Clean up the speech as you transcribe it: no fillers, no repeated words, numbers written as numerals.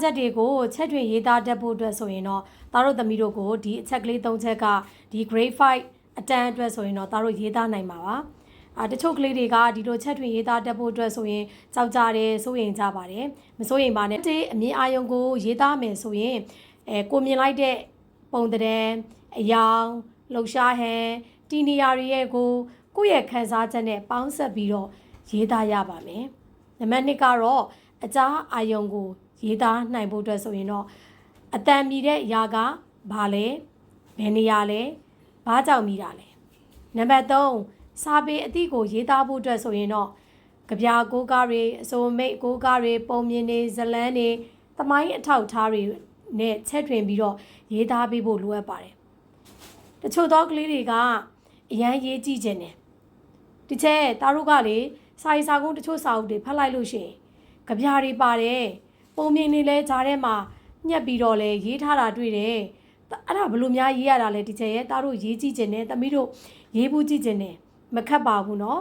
ချက်တွေကိုချက်တွေရေးသားတတ်ဖို့အတွက်ဆိုရင်တော့သားတို့သမီးတို့ကိုဒီအချက်ကလေး၃ချက်ကဒီ grade 5အတန်းအတွက်ဆိုရင်တော့သားတို့ရေးသားနိုင်ပါပါတချို့ကလေးတွေကဒီလိုချက်တွေရေးသားတတ်ဖို့အတွက်ဆိုရင်ကြောက်ကြတယ်စိုးရိမ်ကြပါတယ်မစိုးရိမ်ပါနဲ့အမြင်အာရုံကိုရေးသားမယ်ဆိုရင်ကိုမြင်လိုက်တဲ့ပုံသဏ္ဍာန်အယောင်လှုပ်ရှားဟန်တီနီယာတွေရဲ့ကိုယ့်ရဲ့ခံစားချက်နဲ့ပေါင်းစပ်ပြီးတော့ရေးသားရပါမယ်နံပါတ်2ကတော့အကြားအာရုံကိုရေးသားနိုင်ဖို့အတွက်ဆိုရင်တော့အတန်မြည်တဲ့အရာကဘာလဲဘယ်နေရာလဲဘာကြောင့်မြည်တာလဲနံပါတ်3စာပေအသည့်ကိုရေးသားဖို့အတွက်ဆိုရင်တော့ကြပြကိုးကားတွေအစိုးမိတ်ကိုးကားတွေပုံမြင်တွေဇလန်းတွေသမိုင်းအထောက်အထားတွေနဲ့ချက်တွင်ပြီးတော့ရေးသားပေးဖို့လိုအပ်ပါတယ်တချို့သောကလေးတွေကအရန်ရေးကြည့်ခြင်းတယ်ဒီချက်သားတို့ကလေစာရေးစာကုန်းတချို့စာအုပ်တွေဖတ်လိုက်လို့ရှိရင်ကြပြတွေပါတယ်ပုံမြင်နေလဲဂျားထဲမှာညက်ပြီးတော့လဲရေးထားတာတွေ့တယ်အဲ့ဒါဘလို့များရေးရတာလဲဒီချက်ရဲ့သားတို့ရေးကြည့်ခြင်းနဲ့သမီးတို့ရေးဘူးကြည့်ခြင်းနဲ့မခက်ပါဘူးเนาะ